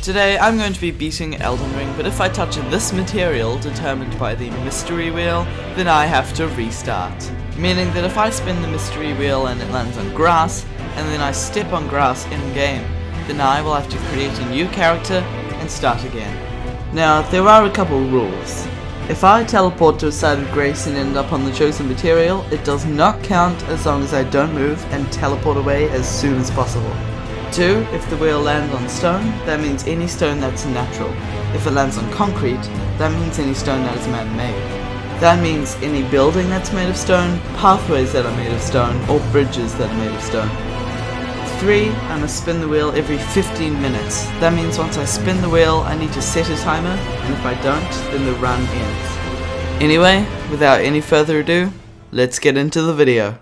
Today I'm going to be beating Elden Ring, but if I touch this material determined by the mystery wheel, then I have to restart. Meaning that if I spin the mystery wheel and it lands on grass, and then I step on grass in-game, then I will have to create a new character and start again. Now, there are a couple rules. If I teleport to a site of grace and end up on the chosen material, it does not count as long as I don't move and teleport away as soon as possible. 2. If the wheel lands on stone, that means any stone that's natural. If it lands on concrete, that means any stone that is man-made. That means any building that's made of stone, pathways that are made of stone, or bridges that are made of stone. 3. I must spin the wheel every 15 minutes. That means once I spin the wheel, I need to set a timer, and if I don't, then the run ends. Anyway, without any further ado, let's get into the video.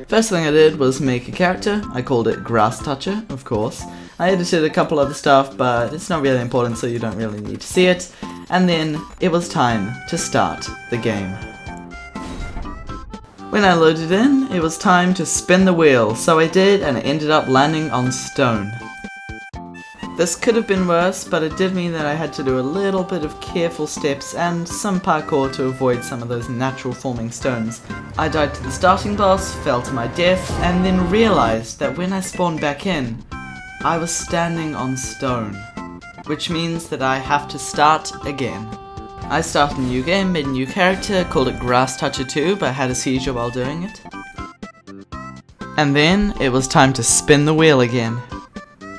First thing I did was make a character. I called it Grass Toucher, of course. I edited a couple other stuff, but it's not really important, so you don't really need to see it. And then it was time to start the game. When I loaded in, it was time to spin the wheel, so I did, and it ended up landing on stone. This could have been worse, but it did mean that I had to do a little bit of careful steps and some parkour to avoid some of those natural forming stones. I died to the starting boss, fell to my death, and then realized that when I spawned back in, I was standing on stone. Which means that I have to start again. I started a new game, made a new character, called it Grass Toucher 2, but had a seizure while doing it. And then it was time to spin the wheel again.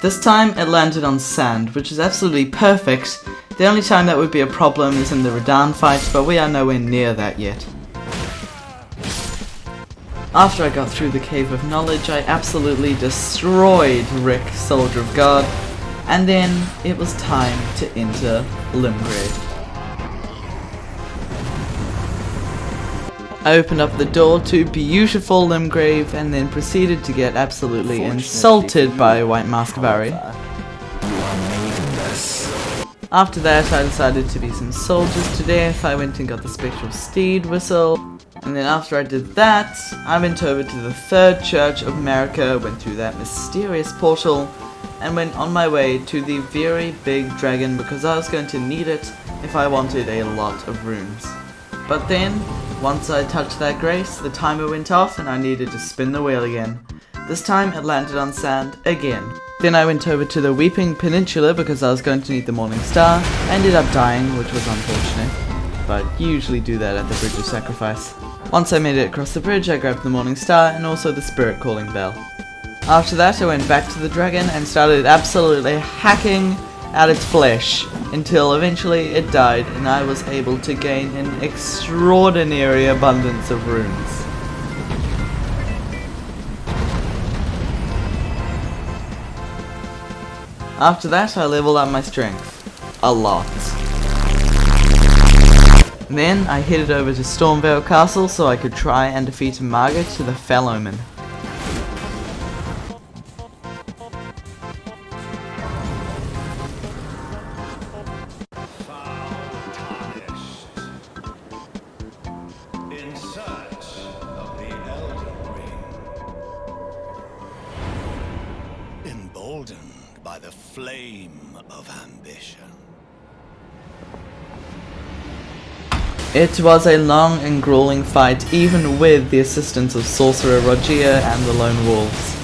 This time it landed on sand, which is absolutely perfect. The only time that would be a problem is in the Radahn fight, but we are nowhere near that yet. After I got through the Cave of Knowledge, I absolutely destroyed Rick, Soldier of God, and then it was time to enter Limgrave. I opened up the door to beautiful Limgrave and then proceeded to get absolutely insulted by White Masquerade. After that I decided to beat some soldiers to death. I went and got the Spectral Steed Whistle, and then after I did that, I went over to the Third Church of America, went through that mysterious portal, and went on my way to the very big dragon because I was going to need it if I wanted a lot of runes. But then, once I touched that grace, the timer went off and I needed to spin the wheel again. This time it landed on sand again. Then I went over to the Weeping Peninsula because I was going to need the Morning Star. I ended up dying, which was unfortunate, but you usually do that at the Bridge of Sacrifice. Once I made it across the bridge, I grabbed the Morning Star and also the Spirit Calling Bell. After that I went back to the dragon and started absolutely hacking at its flesh until eventually it died and I was able to gain an extraordinary abundance of runes. After that I leveled up my strength. A lot. Then I headed over to Stormveil Castle so I could try and defeat Margit to the Fell Omen. In search of the Elden Ring. Emboldened by the flame of ambition. It was a long and grueling fight, even with the assistance of Sorcerer Rogier and the Lone Wolves.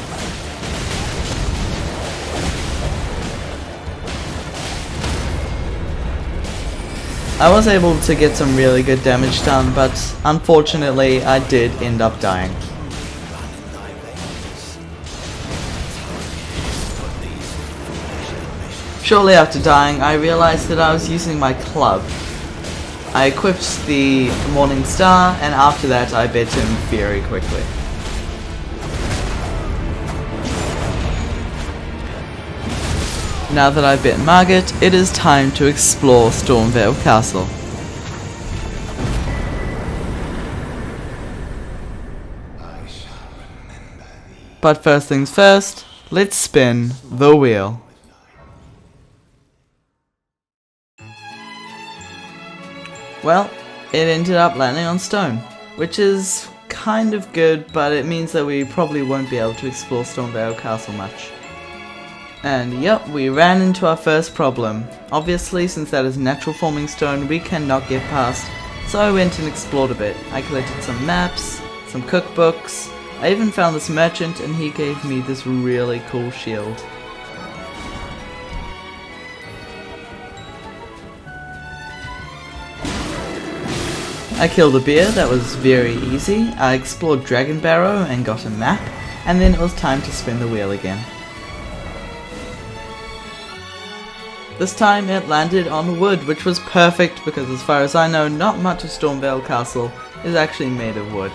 I was able to get some really good damage done, but unfortunately I did end up dying. Shortly after dying, I realized that I was using my club. I equipped the Morning Star, and after that I bet him very quickly. Now that I've bit Margit, it is time to explore Stormveil Castle. But first things first, let's spin the wheel. Well, it ended up landing on stone, which is kind of good, but it means that we probably won't be able to explore Stormveil Castle much. And yep, we ran into our first problem. Obviously, since that is natural forming stone, we cannot get past, so I went and explored a bit. I collected some maps, some cookbooks, I even found this merchant and he gave me this really cool shield. I killed a bear, that was very easy. I explored Dragon Barrow and got a map, and then it was time to spin the wheel again. This time it landed on wood, which was perfect because as far as I know, not much of Stormveil Castle is actually made of wood.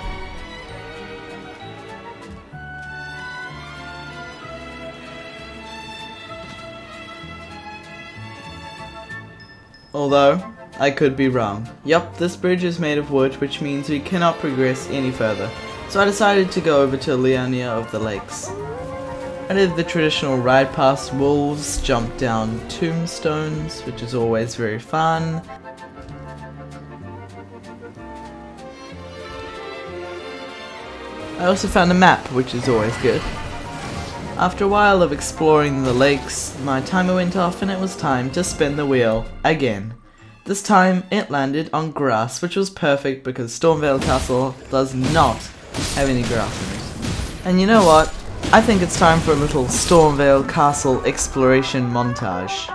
Although, I could be wrong. Yup, this bridge is made of wood, which means we cannot progress any further. So I decided to go over to Liania of the Lakes. I did the traditional ride past wolves, jump down tombstones, which is always very fun. I also found a map, which is always good. After a while of exploring the lakes, my timer went off and it was time to spin the wheel again. This time it landed on grass, which was perfect because Stormveil Castle does not have any grass in it. And you know what? I think it's time for a little Stormveil Castle exploration montage.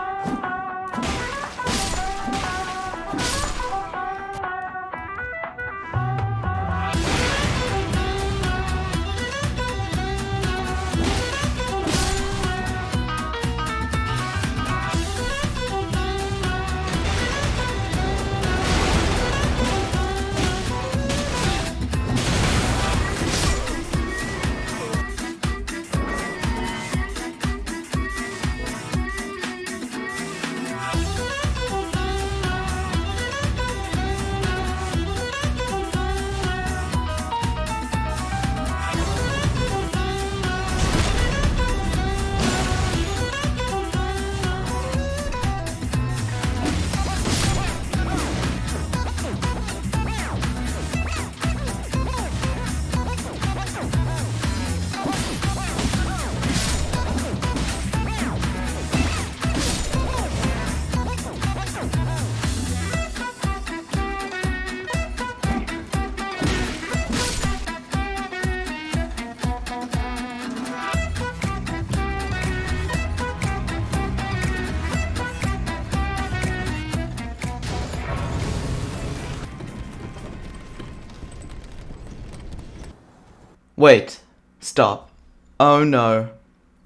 Wait, stop. Oh no.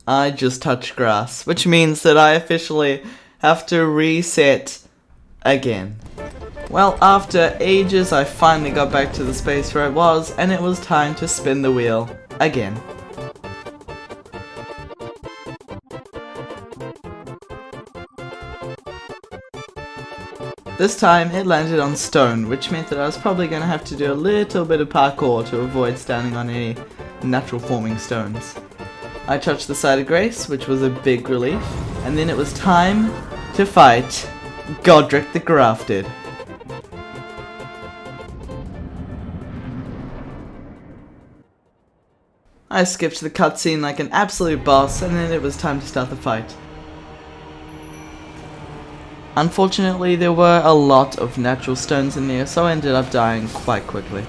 I just touched grass, which means that I officially have to reset again. Well, after ages I finally got back to the space where I was, and it was time to spin the wheel again. This time it landed on stone, which meant that I was probably going to have to do a little bit of parkour to avoid standing on any natural forming stones. I touched the side of grace, which was a big relief, and then it was time to fight Godrick the Grafted. I skipped the cutscene like an absolute boss, and then it was time to start the fight. Unfortunately, there were a lot of natural stones in there, so I ended up dying quite quickly.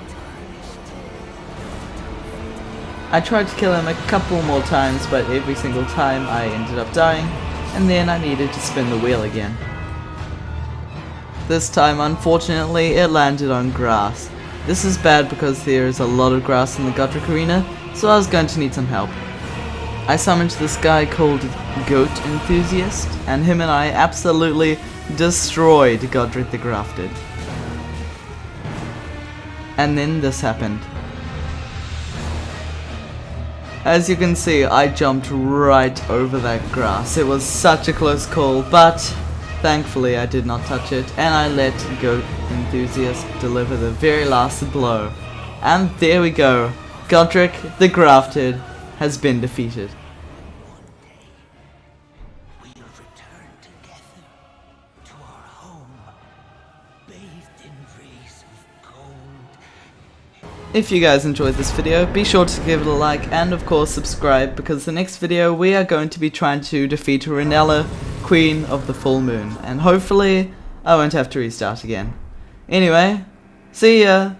I tried to kill him a couple more times, but every single time I ended up dying, and then I needed to spin the wheel again. This time, unfortunately, it landed on grass. This is bad because there is a lot of grass in the Godrick arena, so I was going to need some help. I summoned this guy called Goat Enthusiast, and him and I absolutely destroyed Godrick the Grafted. And then this happened. As you can see, I jumped right over that grass. It was such a close call, but thankfully I did not touch it, and I let Goat Enthusiast deliver the very last blow. And there we go. Godrick the Grafted has been defeated. We'll return together to our home, bathed in rays of gold. If you guys enjoyed this video, be sure to give it a like and of course subscribe, because the next video we are going to be trying to defeat Renella, Queen of the Full Moon, and hopefully I won't have to restart again. Anyway, see ya!